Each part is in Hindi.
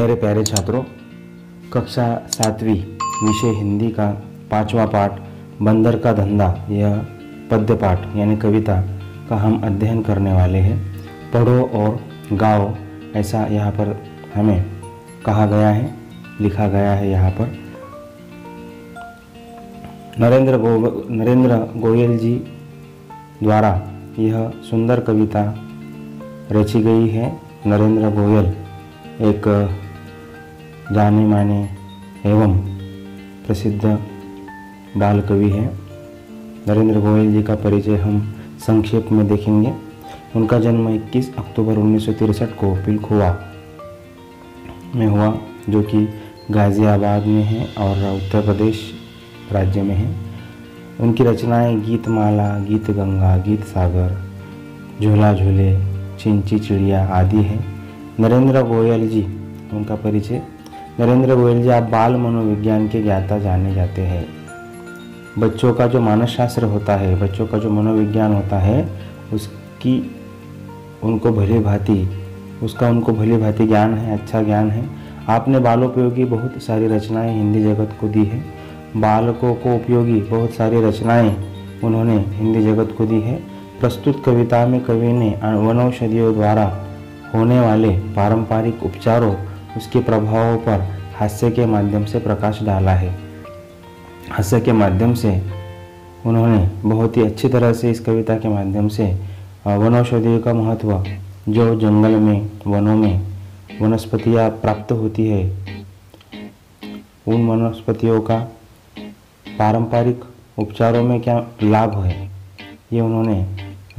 मेरे प्यारे छात्रों, कक्षा 7वीं विषय हिंदी का 5वां पाठ बंदर का धंधा, यह पद्य पाठ यानी कविता का हम अध्ययन करने वाले हैं। पढ़ो और गाओ, ऐसा यहाँ पर हमें कहा गया है, लिखा गया है। यहाँ पर नरेंद्र गोयल जी द्वारा यह सुंदर कविता रची गई है। नरेंद्र गोयल एक जाने माने एवं प्रसिद्ध बाल कवि हैं। नरेंद्र गोयल जी का परिचय हम संक्षेप में देखेंगे। उनका जन्म 21 अक्टूबर 1963 को पिलखुवा में हुआ, जो कि गाज़ियाबाद में है और उत्तर प्रदेश राज्य में है। उनकी रचनाएं गीतमाला, गीत गंगा, गीत सागर, झूला झूले, चिंची चिड़िया आदि हैं। नरेंद्र गोयल जी, उनका परिचय। नरेंद्र गोयल जी आप बाल मनोविज्ञान के ज्ञाता जाने जाते हैं। बच्चों का जो मानसशास्त्र होता है, बच्चों का जो मनोविज्ञान होता है, उनको भली भांति ज्ञान है, अच्छा ज्ञान है। आपने बालोपयोगी बहुत सारी रचनाएं हिंदी जगत को दी है। बालकों को उपयोगी बहुत सारी रचनाएं उन्होंने हिंदी जगत को दी है। प्रस्तुत कविता में कवि ने वनौषधियों द्वारा होने वाले पारंपरिक उपचारों, उसके प्रभावों पर हास्य के माध्यम से प्रकाश डाला है। हास्य के माध्यम से उन्होंने बहुत ही अच्छी तरह से इस कविता के माध्यम से वनौषधियों का महत्व, जो जंगल में, वनों में वनस्पतियाँ प्राप्त होती है, उन वनस्पतियों का पारंपरिक उपचारों में क्या लाभ है, ये उन्होंने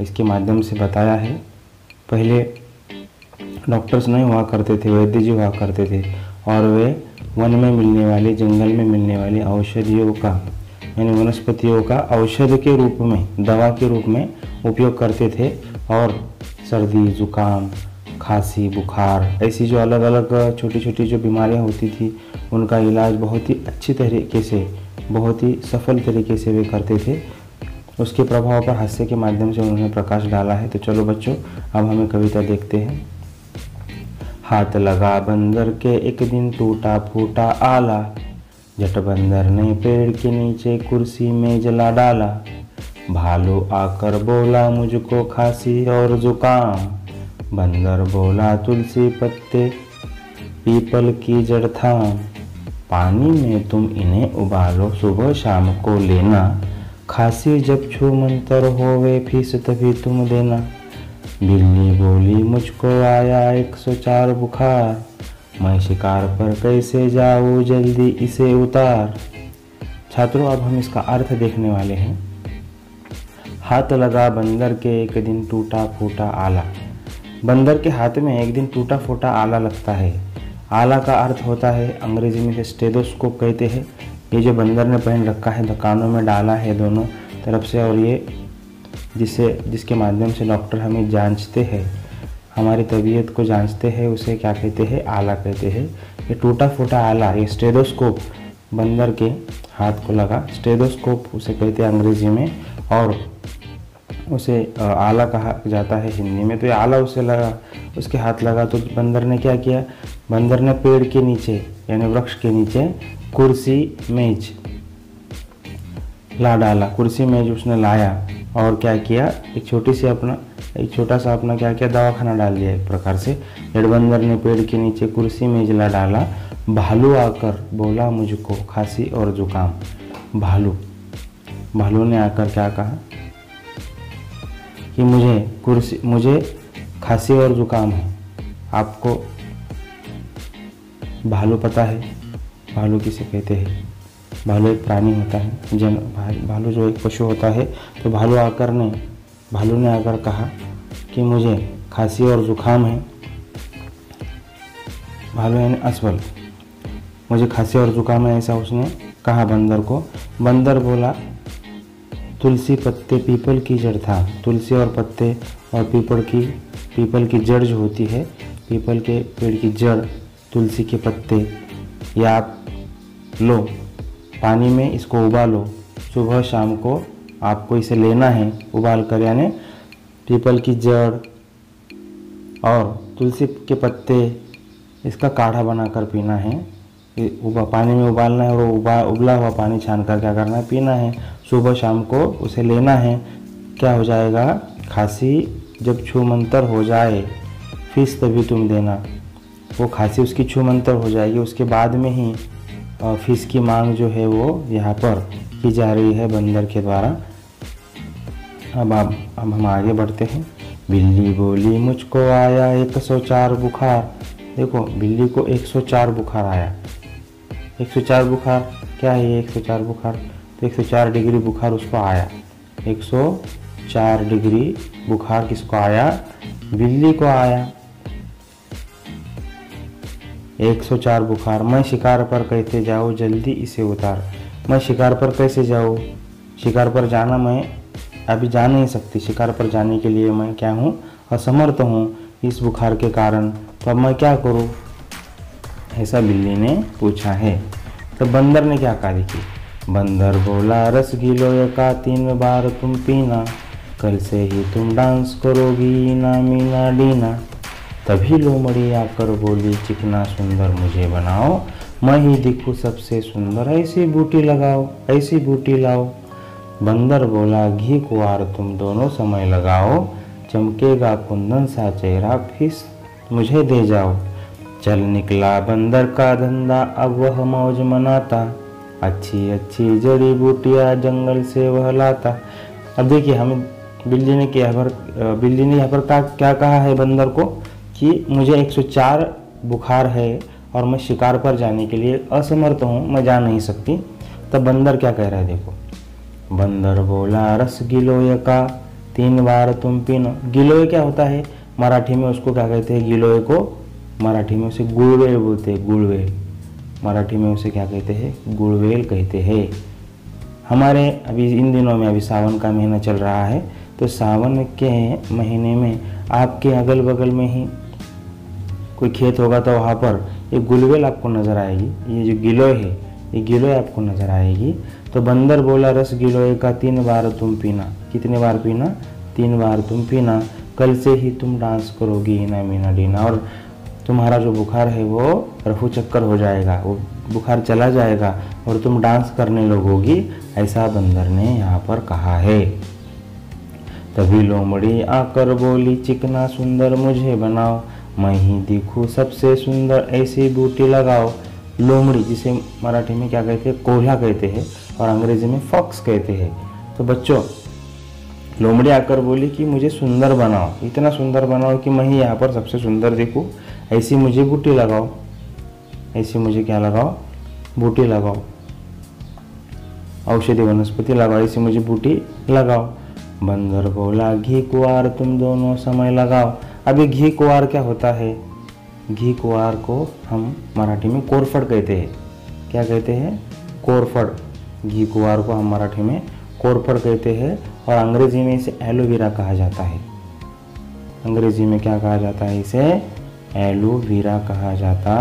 इसके माध्यम से बताया है। पहले डॉक्टर्स नहीं हुआ करते थे, वैद्य जी हुआ करते थे, और वे वन में मिलने वाली, जंगल में मिलने वाली औषधियों का यानी वनस्पतियों का औषध के रूप में, दवा के रूप में उपयोग करते थे। और सर्दी, जुकाम, खांसी, बुखार, ऐसी जो अलग अलग छोटी छोटी जो बीमारियां होती थी, उनका इलाज बहुत ही अच्छी तरीके से, बहुत ही सफल तरीके से वे करते थे। उसके प्रभाव पर हास्य के माध्यम से उन्होंने प्रकाश डाला है। तो चलो बच्चों, अब हमें कविता देखते हैं। हाथ लगा बंदर के एक दिन टूटा फूटा आला, झट बंदर ने पेड़ के नीचे कुर्सी में जला डाला। भालू आकर बोला मुझको खांसी और जुकाम, बंदर बोला तुलसी पत्ते पीपल की जड़ थाम। पानी में तुम इन्हें उबालो, सुबह शाम को लेना, खांसी जब छू मंतर होवे फीस तभी तुम देना। बिल्ली बोली मुझको आया 104 बुखार, मैं शिकार पर कैसे जाऊँ, जल्दी इसे उतार। छात्रों, अब हम इसका अर्थ देखने वाले हैं। हाथ लगा बंदर के एक दिन टूटा फूटा आला। बंदर के हाथ में एक दिन टूटा फूटा आला लगता है। आला का अर्थ होता है, अंग्रेजी में स्टेथोस्कोप कहते हैं। ये जो बंदर ने पहन रखा है, कानों में डाला है दोनों तरफ से, और ये जिसके माध्यम से डॉक्टर हमें जांचते हैं, हमारी तबीयत को जांचते हैं, उसे क्या कहते हैं, आला कहते हैं। ये टूटा फूटा आला, ये स्टेथोस्कोप बंदर के हाथ को लगा, स्टेथोस्कोप उसे कहते हैं अंग्रेजी में, और उसे आला कहा जाता है हिंदी में। तो ये आला उसे लगा, उसके हाथ लगा। तो बंदर ने क्या किया, बंदर ने पेड़ के नीचे यानी वृक्ष के नीचे कुर्सी मेज ला डाला। कुर्सी मेज उसने लाया और क्या किया, एक छोटा सा अपना क्या किया, दवाखाना डाल दिया एक प्रकार से। जब बंदर ने पेड़ के नीचे कुर्सी मेज ला डाला, भालू आकर बोला मुझको खांसी और जुकाम। भालू ने आकर क्या कहा कि मुझे खांसी और जुकाम है। आपको भालू पता है, भालू किसे कहते हैं? भालू एक प्राणी होता है, भालू जो एक पशु होता है। तो भालू ने आकर कहा कि मुझे खांसी और जुकाम है। भालू यानी असबल, मुझे खांसी और जुकाम है, ऐसा उसने कहा बंदर को। बंदर बोला तुलसी पत्ते पीपल की जड़ था। तुलसी और पत्ते और पीपल की जड़ जो होती है, पीपल के पेड़ की जड़, तुलसी के पत्ते, या आप लो, पानी में इसको उबालो, सुबह शाम को आपको इसे लेना है उबाल कर, यानी पीपल की जड़ और तुलसी के पत्ते इसका काढ़ा बनाकर पीना है। पानी में उबालना है और उबला हुआ पानी छान कर क्या करना है, पीना है। सुबह शाम को उसे लेना है। क्या हो जाएगा, खांसी जब छूमंतर हो जाए फीस तभी तुम देना। वो खांसी उसकी छूमंतर हो जाएगी, उसके बाद में ही फीस की मांग जो है वो यहाँ पर की जा रही है बंदर के द्वारा। अब हम आगे बढ़ते हैं। बिल्ली बोली मुझको आया 104 बुखार। देखो बिल्ली को 104 बुखार आया। 104 बुखार क्या है ये 104 बुखार, तो 104 डिग्री बुखार उसको आया। 104 डिग्री बुखार किसको आया, बिल्ली को आया। 104 बुखार। मैं शिकार पर कैसे जाऊँ, जल्दी इसे उतार। मैं शिकार पर कैसे जाऊँ, शिकार पर जाना मैं अभी जा नहीं सकती। शिकार पर जाने के लिए मैं क्या हूँ, असमर्थ हूँ इस बुखार के कारण। तो अब मैं क्या करूँ, ऐसा बिल्ली ने पूछा है। तो बंदर ने क्या कहा, देखिए। बंदर बोला रस गिलोय का 3 बार तुम पीना, कल से ही तुम डांस करोगी ना मीना डीना। तभी लोमड़ी आकर बोली चिकना सुंदर मुझे बनाओ, मैं ही दिखूं सबसे सुंदर, ऐसी बूटी लगाओ ऐसी बूटी लाओ। बंदर बोला घी कुआर तुम दोनों समय लगाओ, चमकेगा कुंदन सा चेहरा फीस मुझे दे जाओ। चल निकला बंदर का धंधा अब वह मौज मनाता, अच्छी अच्छी जड़ी बूटियाँ जंगल से वह लाता। अब देखिए हमें बिल्ली ने यहाँ पर क्या कहा है बंदर को कि मुझे 104 बुखार है और मैं शिकार पर जाने के लिए असमर्थ हूँ, मैं जा नहीं सकती। तब बंदर क्या कह रहा है, देखो। बंदर बोला रस गिलोय का 3 बार तुम पीना। गिलोय क्या होता है, मराठी में उसको क्या कहते हैं, गिलोय को मराठी में उसे गुड़वेल बोलते हैं, गुड़वेल। मराठी में उसे क्या कहते हैं, गुड़वेल कहते हैं। हमारे अभी इन दिनों में अभी सावन का महीना चल रहा है, तो सावन के महीने में आपके अगल बगल में ही कोई खेत होगा तो वहाँ पर एक गुलवेल आपको नज़र आएगी। ये जो गिलोय है, ये गिलोय आपको नज़र आएगी। तो बंदर बोला रस गिलोय का 3 बार तुम पीना। कितने बार पीना, 3 बार तुम पीना, कल से ही तुम डांस करोगी ना मीना डीना। और तुम्हारा जो बुखार है वो रफू चक्कर हो जाएगा, वो बुखार चला जाएगा और तुम डांस करने लगोगी, ऐसा बंदर ने यहाँ पर कहा है। तभी लोमड़ी आकर बोली चिकना सुंदर मुझे बनाओ, मैं ही दिखूं सबसे सुंदर, ऐसी बूटी लगाओ। लोमड़ी जिसे मराठी में क्या कहते हैं, कोल्हा कहते हैं और अंग्रेजी में फॉक्स कहते हैं। तो बच्चों लोमड़ी आकर बोली कि मुझे सुंदर बनाओ, इतना सुंदर बनाओ कि मैं ही यहाँ पर सबसे सुंदर दिखूं, ऐसी मुझे बूटी लगाओ। ऐसी मुझे क्या लगाओ, बूटी लगाओ, औषधि वनस्पति लगाओ, ऐसी मुझे बूटी लगाओ। बंदर बोला घी कुआर तुम दोनों समय लगाओ। अभी घी कुआर क्या होता है, घी कुआर को हम मराठी में कोरफड़ कहते हैं। क्या कहते हैं, कोरफड़। घी कुआर को हम मराठी में कोरफड़ कहते हैं और अंग्रेजी में इसे एलोवेरा कहा जाता है। अंग्रेजी में क्या कहा जाता है, इसे एलोवेरा कहा जाता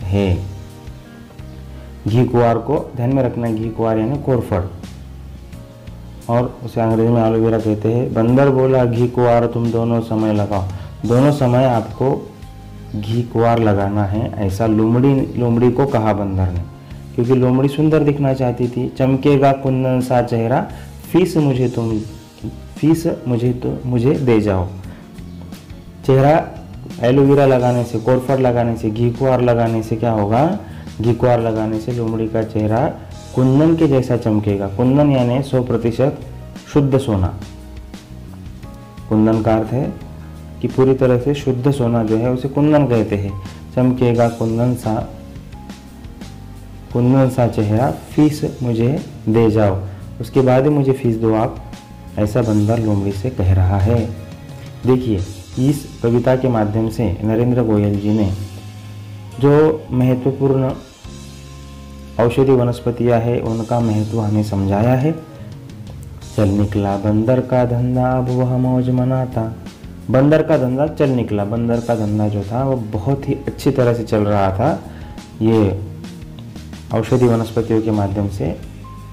है। घी कुआर को ध्यान में रखना, घी कुआर यानी कोरफड़, और उसे अंग्रेजी में एलोवेरा कहते हैं। बंदर बोला घी कुआर तुम दोनों समय लगाओ। दोनों समय आपको घी कुआर लगाना है, ऐसा लोमड़ी को कहा बंदर ने, क्योंकि लोमड़ी सुंदर दिखना चाहती थी। चमकेगा कुंदन सा चेहरा, फीस मुझे दे जाओ। चेहरा एलोवेरा लगाने से, कोरफड़ लगाने से, घी कुआर लगाने से क्या होगा, घी कुआर लगाने से लोमड़ी का चेहरा कुंदन के जैसा चमकेगा। कुंदन यानी 100% शुद्ध सोना। कुंदन का अर्थ है कि पूरी तरह से शुद्ध सोना जो है उसे कुंदन कहते हैं। चमकेगा कुंदन सा चेहरा, फीस मुझे दे जाओ, उसके बाद ही मुझे फीस दो आप, ऐसा बंदर लोमड़ी से कह रहा है। देखिए इस कविता के माध्यम से नरेंद्र गोयल जी ने जो महत्वपूर्ण औषधि वनस्पतियाँ है उनका महत्व हमें समझाया है। चल निकला बंदर का धंधा अब वह मौज मनाता। बंदर का धंधा चल निकला। बंदर का धंधा जो था वो बहुत ही अच्छी तरह से चल रहा था। ये औषधि वनस्पतियों के माध्यम से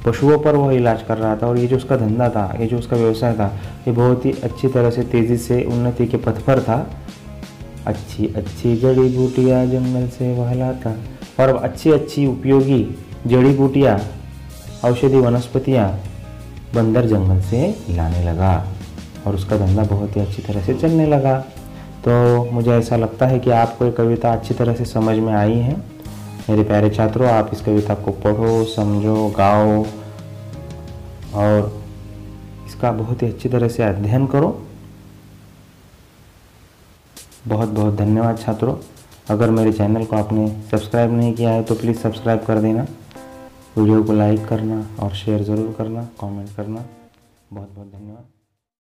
पशुओं पर वह इलाज कर रहा था, और ये जो उसका धंधा था, ये जो उसका व्यवसाय था, ये बहुत ही अच्छी तरह से तेज़ी से उन्नति के पथ पर था। अच्छी अच्छी जड़ी बूटियाँ जंगल से वह लाता। और अब अच्छी अच्छी उपयोगी जड़ी बूटियाँ, औषधि वनस्पतियाँ बंदर जंगल से लाने लगा और उसका धंधा बहुत ही अच्छी तरह से चलने लगा। तो मुझे ऐसा लगता है कि आपको ये कविता अच्छी तरह से समझ में आई है। मेरे प्यारे छात्रों, आप इस कविता को पढ़ो, समझो, गाओ और इसका बहुत ही अच्छी तरह से अध्ययन करो। बहुत बहुत धन्यवाद छात्रों। अगर मेरे चैनल को आपने सब्सक्राइब नहीं किया है तो प्लीज़ सब्सक्राइब कर देना, वीडियो को लाइक करना और शेयर ज़रूर करना, कमेंट करना। बहुत बहुत धन्यवाद।